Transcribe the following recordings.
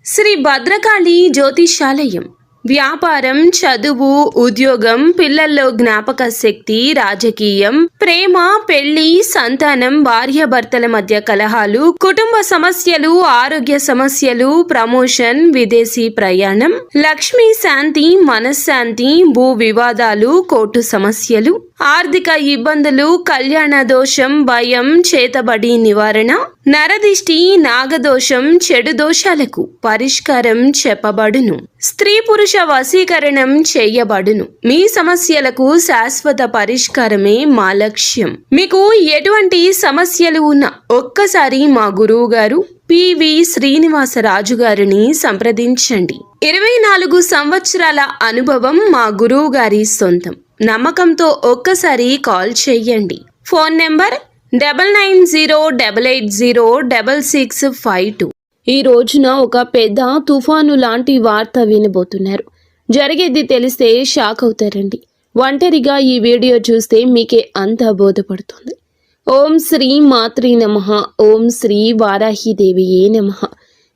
శ్రీ భద్రకాళి జ్యోతిషాలయం. వ్యాపారం, చదువు, ఉద్యోగం, పిల్లల్లో జ్ఞాపక శక్తి, రాజకీయం, ప్రేమ, పెళ్లి, సంతానం, భార్యాభర్తల మధ్య కలహాలు, కుటుంబ సమస్యలు, ఆరోగ్య సమస్యలు, ప్రమోషన్, విదేశీ ప్రయాణం, లక్ష్మీ శాంతి, మనశ్శాంతి, భూ వివాదాలు, కోర్టు సమస్యలు, ఆర్థిక ఇబ్బందులు, కళ్యాణ దోషం, భయం, చేతబడి నివారణ, నరదిష్టి, నాగదోషం, చెడు దోషాలకు పరిష్కారం చెప్పబడును. స్త్రీ పురుష వశీకరణం చేయబడును. మీ సమస్యలకు శాశ్వత పరిష్కారమే మా లక్ష్యం. మీకు ఎటువంటి సమస్యలు ఉన్నా ఒక్కసారి మా గురువు గారు పివి శ్రీనివాసరాజు గారిని సంప్రదించండి. 24 సంవత్సరాల అనుభవం మా గురువు గారి సొంతం. నమ్మకంతో ఒక్కసారి కాల్ చేయండి. Phone number 9908806652. ఈ రోజున ఒక పెద్ద తుఫాను లాంటి వార్త వినబోతున్నారు. జరిగేది తెలిస్తే షాక్ అవుతారండి. ఒంటరిగా ఈ వీడియో చూస్తే మీకే అంతా బోధపడుతుంది. ఓం శ్రీ మాత్రే నమః. ఓం శ్రీ వారాహిదేవియే నమః.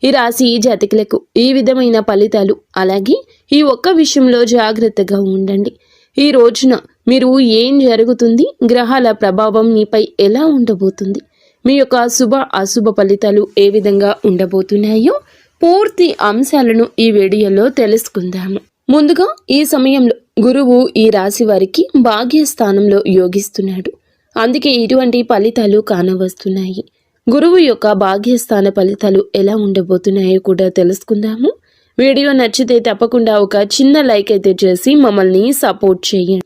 ఈ రాశి జాతకులకు ఈ విధమైన ఫలితాలు, అలాగే ఈ ఒక్క విషయంలో జాగ్రత్తగా ఉండండి. ఈ రోజున మీరు ఏం జరుగుతుంది, గ్రహాల ప్రభావం మీపై ఎలా ఉండబోతుంది, మీ యొక్క శుభ అశుభ ఫలితాలు ఏ విధంగా ఉండబోతున్నాయో పూర్తి అంశాలను ఈ వీడియోలో తెలుసుకుందాము. ముందుగా ఈ సమయంలో గురువు ఈ రాశి వారికి భాగ్యస్థానంలో యోగిస్తున్నాడు. అందుకే ఇటువంటి ఫలితాలు కానవస్తున్నాయి. గురువు యొక్క భాగ్యస్థాన ఫలితాలు ఎలా ఉండబోతున్నాయో కూడా తెలుసుకుందాము. వీడియో నచ్చితే తప్పకుండా ఒక చిన్న లైక్ అయితే చేసి మమ్మల్ని సపోర్ట్ చేయండి.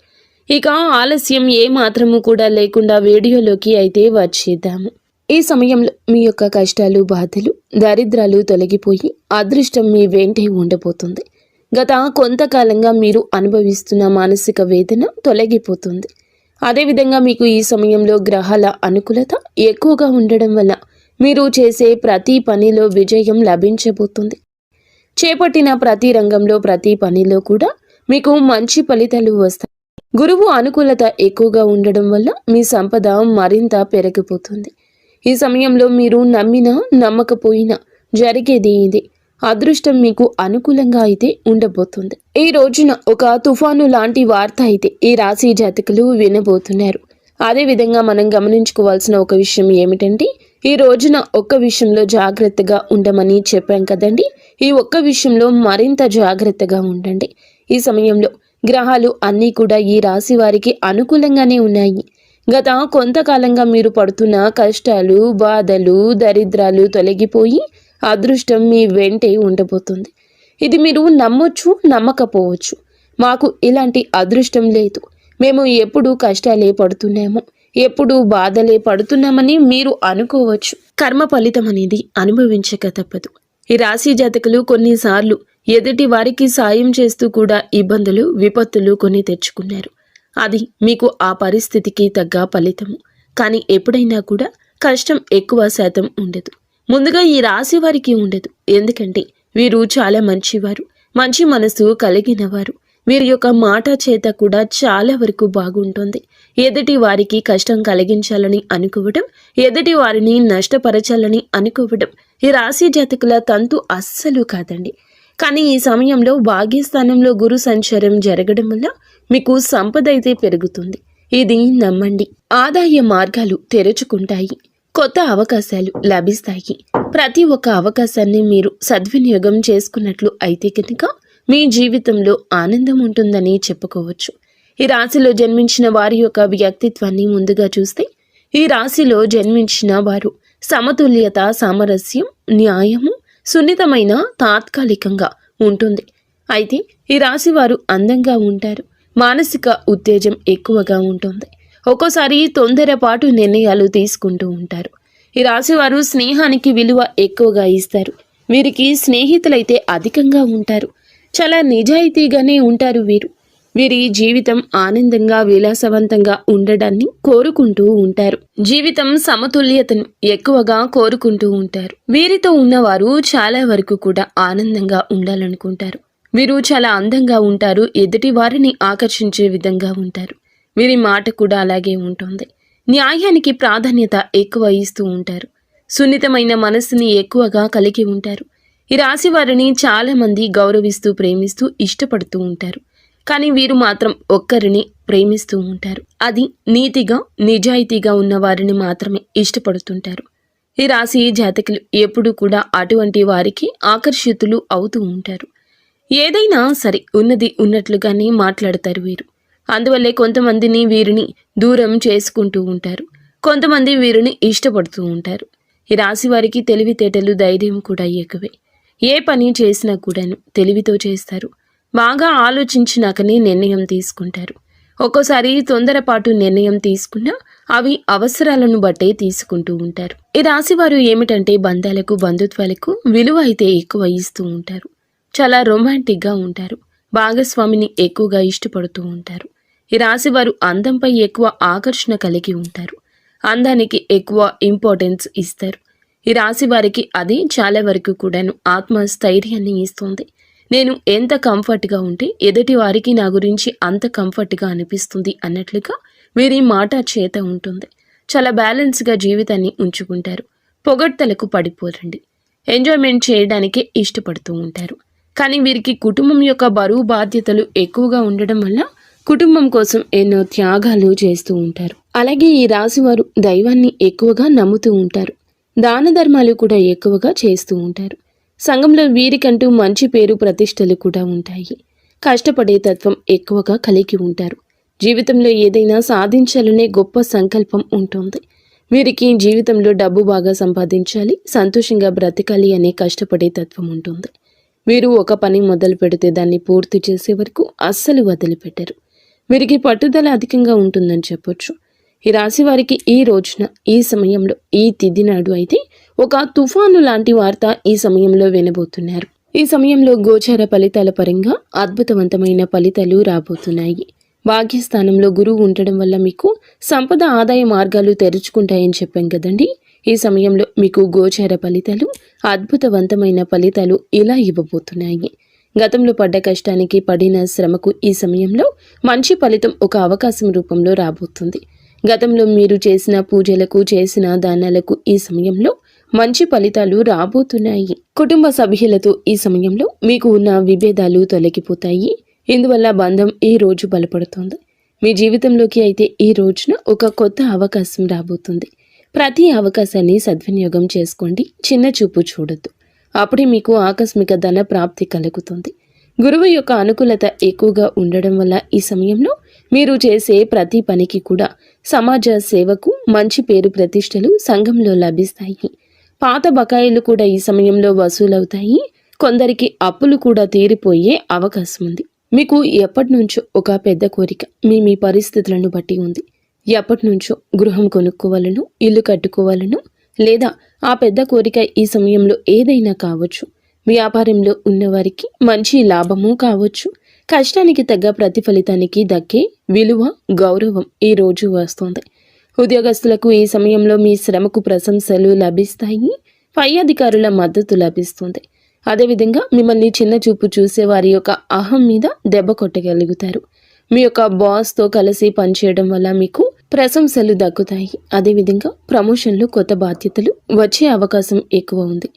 ఇక ఆలస్యం ఏ మాత్రము కూడా లేకుండా వీడియోలోకి అయితే వచ్చేద్దాము. ఈ సమయంలో మీ యొక్క కష్టాలు, బాధలు, దరిద్రాలు తొలగిపోయి అదృష్టం మీ వెంటే ఉండబోతుంది. గత కొంతకాలంగా మీరు అనుభవిస్తున్న మానసిక వేదన తొలగిపోతుంది. అదేవిధంగా మీకు ఈ సమయంలో గ్రహాల అనుకూలత ఎక్కువగా ఉండడం వల్ల మీరు చేసే ప్రతి పనిలో విజయం లభించబోతుంది. చేపట్టిన ప్రతి రంగంలో, ప్రతి పనిలో కూడా మీకు మంచి ఫలితాలు వస్తాయి. గురువు అనుకూలత ఎక్కువగా ఉండడం వల్ల మీ సంపద మరింత పెరిగిపోతుంది. ఈ సమయంలో మీరు నమ్మినా నమ్మకపోయినా జరిగేది ఇదే. అదృష్టం మీకు అనుకూలంగా అయితే ఉండబోతుంది. ఈ రోజున ఒక తుఫాను లాంటి వార్త అయితే ఈ రాశి జాతకులు వినబోతున్నారు. అదేవిధంగా మనం గమనించుకోవాల్సిన ఒక విషయం ఏమిటంటే, ఈ రోజున ఒక్క విషయంలో జాగ్రత్తగా ఉండమని చెప్పాం కదండి. ఈ ఒక్క విషయంలో మరింత జాగ్రత్తగా ఉండండి. ఈ సమయంలో గ్రహాలు అన్నీ కూడా ఈ రాశి వారికి అనుకూలంగానే ఉన్నాయి. గత కొంతకాలంగా మీరు పడుతున్న కష్టాలు, బాధలు, దరిద్రాలు తొలగిపోయి అదృష్టం మీ వెంటే ఉండబోతుంది. ఇది మీరు నమ్మొచ్చు, నమ్మకపోవచ్చు. మాకు ఇలాంటి అదృష్టం లేదు, మేము ఎప్పుడు కష్టాలే పడుతున్నాము, ఎప్పుడు బాధలే పడుతున్నామని మీరు అనుకోవచ్చు. కర్మ ఫలితం అనేది అనుభవించక తప్పదు. ఈ రాశి జాతకులు కొన్నిసార్లు ఎదుటి వారికి సాయం చేస్తూ కూడా ఇబ్బందులు, విపత్తులు కొని తెచ్చుకున్నారు. అది మీకు ఆ పరిస్థితికి తగ్గ ఫలితము. కానీ ఎప్పుడైనా కూడా కష్టం ఎక్కువ శాతం ఉండదు. ముందుగా ఈ రాశి వారికి ఉండదు. ఎందుకంటే వీరు చాలా మంచివారు, మంచి మనసు కలిగిన వారు. వీరి యొక్క మాట చేత కూడా చాలా వరకు బాగుంటుంది. ఎదుటి వారికి కష్టం కలిగించాలని అనుకోవడం, ఎదుటి వారిని నష్టపరచాలని అనుకోవడం ఈ రాశి జాతకుల తంతు అస్సలు కాదండి. కానీ ఈ సమయంలో భాగ్యస్థానంలో గురు సంచారం జరగడం వల్ల మీకు సంపద అయితే పెరుగుతుంది. ఇది నమ్మండి. ఆదాయ మార్గాలు తెరుచుకుంటాయి. కొత్త అవకాశాలు లభిస్తాయి. ప్రతి ఒక్క అవకాశాన్ని మీరు సద్వినియోగం చేసుకున్నట్లు అయితే కనుక మీ జీవితంలో ఆనందం ఉంటుందని చెప్పుకోవచ్చు. ఈ రాశిలో జన్మించిన వారి యొక్క వ్యక్తిత్వాన్ని ముందుగా చూస్తే, ఈ రాశిలో జన్మించిన వారు సమతుల్యత, సామరస్యం, న్యాయము, సున్నితమైన తాత్కాలికంగా ఉంటుంది. అయితే ఈ రాశి వారు అందంగా ఉంటారు. మానసిక ఉత్తేజం ఎక్కువగా ఉంటుంది. ఒక్కోసారి తొందరపాటు నిర్ణయాలు తీసుకుంటూ ఉంటారు. ఈ రాశి వారు స్నేహానికి విలువ ఎక్కువగా ఇస్తారు. వీరికి స్నేహితులైతే అధికంగా ఉంటారు. చాలా నిజాయితీగానే ఉంటారు వీరు. వీరి జీవితం ఆనందంగా, విలాసవంతంగా ఉండడాన్ని కోరుకుంటూ ఉంటారు. జీవితం సమతుల్యతను ఎక్కువగా కోరుకుంటూ ఉంటారు. వీరితో ఉన్నవారు చాలా వరకు కూడా ఆనందంగా ఉండాలనుకుంటారు. వీరు చాలా అందంగా ఉంటారు. ఎదుటి వారిని ఆకర్షించే విధంగా ఉంటారు. వీరి మాట కూడా అలాగే ఉంటుంది. న్యాయానికి ప్రాధాన్యత ఎక్కువ ఇస్తూ ఉంటారు. సున్నితమైన మనస్సుని ఎక్కువగా కలిగి ఉంటారు. ఈ రాశి వారిని చాలా మంది గౌరవిస్తూ ప్రేమిస్తూ ఇష్టపడుతూ ఉంటారు. కానీ వీరు మాత్రం ఒక్కరిని ప్రేమిస్తూ ఉంటారు. అది నీతిగా నిజాయితీగా ఉన్న వారిని మాత్రమే ఇష్టపడుతుంటారు. ఈ రాశి జాతకులు ఎప్పుడూ కూడా అటువంటి వారికి ఆకర్షితులు అవుతూ ఉంటారు. ఏదైనా సరే ఉన్నది ఉన్నట్లుగానే మాట్లాడతారు వీరు. అందువల్లే కొంతమందిని వీరిని దూరం చేసుకుంటూ ఉంటారు. కొంతమంది వీరిని ఇష్టపడుతూ ఉంటారు. ఈ రాశి వారికి తెలివితేటలు ధైర్యం కూడా ఎక్కువే. ఏ పని చేసినా కూడాను తెలివితో చేస్తారు. బాగా ఆలోచించినాకనే నిర్ణయం తీసుకుంటారు. ఒక్కోసారి తొందరపాటు నిర్ణయం తీసుకున్నా అవి అవసరాలను బట్టే తీసుకుంటూ ఉంటారు. ఈ రాశివారు ఏమిటంటే బంధాలకు బంధుత్వాలకు విలువ అయితే ఎక్కువ ఇస్తూ ఉంటారు. చాలా రొమాంటిక్గా ఉంటారు. భాగస్వామిని ఎక్కువగా ఇష్టపడుతూ ఉంటారు. ఈ రాశివారు అందంపై ఎక్కువ ఆకర్షణ కలిగి ఉంటారు. అందానికి ఎక్కువ ఇంపార్టెన్స్ ఇస్తారు. ఈ రాశి వారికి అది చాలా వరకు కూడాను ఆత్మస్థైర్యాన్ని ఇస్తుంది. నేను ఎంత కంఫర్ట్గా ఉంటే ఎదుటి వారికి నా గురించి అంత కంఫర్ట్గా అనిపిస్తుంది అన్నట్లుగా వీరి మాట చేత ఉంటుంది. చాలా బ్యాలెన్స్గా జీవితాన్ని ఉంచుకుంటారు. పొగడ్తలకు పడిపోరండి. ఎంజాయ్మెంట్ చేయడానికే ఇష్టపడుతూ ఉంటారు. కానీ వీరికి కుటుంబం యొక్క బరువు బాధ్యతలు ఎక్కువగా ఉండడం వల్ల కుటుంబం కోసం ఎన్నో త్యాగాలు చేస్తూ ఉంటారు. అలాగే ఈ రాశివారు దైవాన్ని ఎక్కువగా నమ్ముతూ ఉంటారు. దాన ధర్మాలు కూడా ఎక్కువగా చేస్తూ ఉంటారు. సంఘంలో వీరికంటూ మంచి పేరు ప్రతిష్టలు కూడా ఉంటాయి. కష్టపడే తత్వం ఎక్కువగా కలిగి ఉంటారు. జీవితంలో ఏదైనా సాధించాలనే గొప్ప సంకల్పం ఉంటుంది. వీరికి జీవితంలో డబ్బు బాగా సంపాదించాలి, సంతోషంగా బ్రతకాలి అనే కష్టపడే తత్వం ఉంటుంది. వీరు ఒక పని మొదలు పెడితే దాన్ని పూర్తి చేసే వరకు అస్సలు వదిలిపెట్టరు. వీరికి పట్టుదల అధికంగా ఉంటుందని చెప్పొచ్చు. ఈ రాశి వారికి ఈ రోజున ఈ సమయంలో ఈ తిథి నాడు అయితే ఒక తుఫాను లాంటి వార్త ఈ సమయంలో వినబోతున్నారు. ఈ సమయంలో గోచార ఫలితాల పరంగా అద్భుతవంతమైన ఫలితాలు రాబోతున్నాయి. భాగ్యస్థానంలో గురువు ఉండడం వల్ల మీకు సంపద ఆదాయ మార్గాలు తెరుచుకుంటాయని చెప్పాం కదండి. ఈ సమయంలో మీకు గోచార ఫలితాలు అద్భుతవంతమైన ఫలితాలు ఇలా ఇవ్వబోతున్నాయి. గతంలో పడ్డ కష్టానికి పడిన శ్రమకు ఈ సమయంలో మంచి ఫలితం ఒక అవకాశం రూపంలో రాబోతుంది. గతంలో మీరు చేసిన పూజలకు చేసిన దానాలకు ఈ సమయంలో మంచి ఫలితాలు రాబోతున్నాయి. కుటుంబ సభ్యులతో ఈ సమయంలో మీకు ఉన్న విభేదాలు తొలగిపోతాయి. ఇందువల్ల బంధం ఈ రోజు బలపడుతుంది. మీ జీవితంలోకి అయితే ఈ రోజున ఒక కొత్త అవకాశం రాబోతుంది. ప్రతి అవకాశాన్ని సద్వినియోగం చేసుకోండి. చిన్న చూపు చూడొద్దు. అప్పుడే మీకు ఆకస్మిక ధన ప్రాప్తి కలుగుతుంది. గురువు యొక్క అనుకూలత ఎక్కువగా ఉండడం వల్ల ఈ సమయంలో మీరు చేసే ప్రతి పనికి కూడా సమాజ సేవకు మంచి పేరు ప్రతిష్టలు సంఘంలో లభిస్తాయి. పాత బకాయిలు కూడా ఈ సమయంలో వసూలవుతాయి. కొందరికి అప్పులు కూడా తీరిపోయే అవకాశం ఉంది. మీకు ఎప్పటి నుంచో ఒక పెద్ద కోరిక మీ పరిస్థితులను బట్టి ఉంది. ఎప్పటి నుంచో గృహం కొనుక్కోవాలను, ఇల్లు కట్టుకోవాలను, లేదా ఆ పెద్ద కోరిక ఈ సమయంలో ఏదైనా కావచ్చు. వ్యాపారంలో ఉన్నవారికి మంచి లాభము కావచ్చు. కష్టానికి తగ్గ ప్రతిఫలితానికి దక్కే విలువ, గౌరవం ఈ రోజు వస్తుంది. ఉద్యోగస్తులకు ఈ సమయంలో మీ శ్రమకు ప్రశంసలు లభిస్తాయి. పై అధికారుల మద్దతు లభిస్తుంది. అదేవిధంగా మిమ్మల్ని చిన్న చూపు చూసే వారి యొక్క అహం మీద దెబ్బ కొట్టగలుగుతారు. మీ యొక్క బాస్తో కలిసి పనిచేయడం వల్ల మీకు ప్రశంసలు దక్కుతాయి. అదేవిధంగా ప్రమోషన్లు, కొత్త బాధ్యతలు వచ్చే అవకాశం ఎక్కువ ఉంది.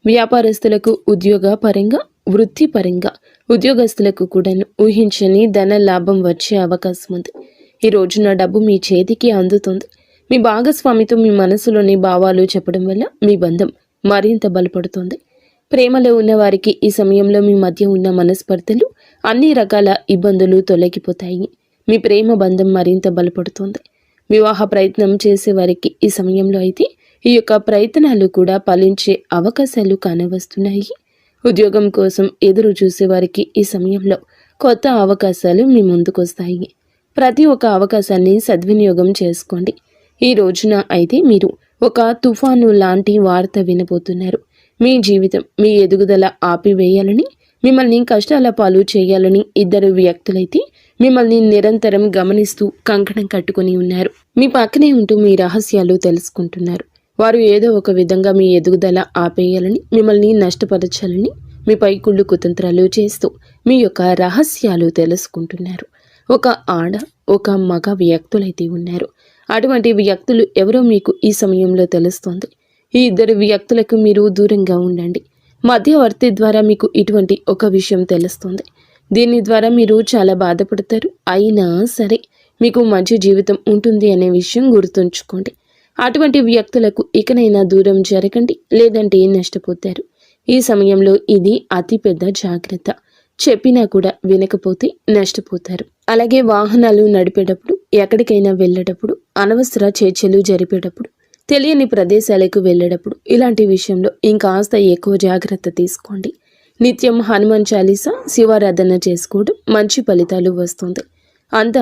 వ్యాపారస్తులకు ఉద్యోగ పరంగా, వృత్తిపరంగా ఉద్యోగస్తులకు కూడా ఊహించని ధన లాభం వచ్చే అవకాశం ఉంది. ఈ రోజున డబ్బు మీ చేతికి అందుతుంది. మీ భాగస్వామితో మీ మనసులోని భావాలు చెప్పడం వల్ల మీ బంధం మరింత బలపడుతుంది. ప్రేమలో ఉన్న వారికి ఈ సమయంలో మీ మధ్య ఉన్న మనస్పర్ధలు, అన్ని రకాల ఇబ్బందులు తొలగిపోతాయి. మీ ప్రేమ బంధం మరింత బలపడుతుంది. వివాహ ప్రయత్నం చేసే వారికి ఈ సమయంలో అయితే ఈ యొక్క ప్రయత్నాలు కూడా ఫలించే అవకాశాలు కానవస్తున్నాయి. ఉద్యోగం కోసం ఎదురు చూసే వారికి ఈ సమయంలో కొత్త అవకాశాలు మీ ముందుకొస్తాయి. ప్రతి ఒక్క అవకాశాన్ని సద్వినియోగం చేసుకోండి. ఈ రోజున అయితే మీరు ఒక తుఫాను లాంటి వార్త వినబోతున్నారు. మీ జీవితం, మీ ఎదుగుదల ఆపివేయాలని, మిమ్మల్ని కష్టాల పాలు చేయాలని ఇద్దరు వ్యక్తులైతే మిమ్మల్ని నిరంతరం గమనిస్తూ కంకణం కట్టుకుని ఉన్నారు. మీ పక్కనే ఉంటూ మీ రహస్యాలు తెలుసుకుంటున్నారు. వారు ఏదో ఒక విధంగా మీ ఎదుగుదల ఆపేయాలని, మిమ్మల్ని నష్టపరచాలని మీపై కుళ్ళు కుతంత్రాలు చేస్తూ మీ యొక్క రహస్యాలు తెలుసుకుంటున్నారు. ఒక ఆడ, ఒక మగ వ్యక్తులైతే ఉన్నారు. అటువంటి వ్యక్తులు ఎవరో మీకు ఈ సమయంలో తెలుస్తోంది. ఈ ఇద్దరు వ్యక్తులకు మీరు దూరంగా ఉండండి. మధ్యవర్తి ద్వారా మీకు ఇటువంటి ఒక విషయం తెలుస్తుంది. దీని ద్వారా మీరు చాలా బాధపడతారు. అయినా సరే మీకు మంచి జీవితం ఉంటుంది అనే విషయం గుర్తుంచుకోండి. అటువంటి వ్యక్తులకు ఇకనైనా దూరం జరగండి, లేదంటే నష్టపోతారు. ఈ సమయంలో ఇది అతి పెద్ద జాగ్రత్త. చెప్పినా కూడా వినకపోతే నష్టపోతారు. అలాగే వాహనాలు నడిపేటప్పుడు, ఎక్కడికైనా వెళ్ళేటప్పుడు, అనవసర చర్చలు జరిపేటప్పుడు, తెలియని ప్రదేశాలకు వెళ్ళేటప్పుడు ఇలాంటి విషయంలో ఇంకాస్త ఎక్కువ జాగ్రత్త తీసుకోండి. నిత్యం హనుమాన్ చాలీసా, శివారాధన చేసుకోవడం మంచి ఫలితాలు వస్తుంది. అంత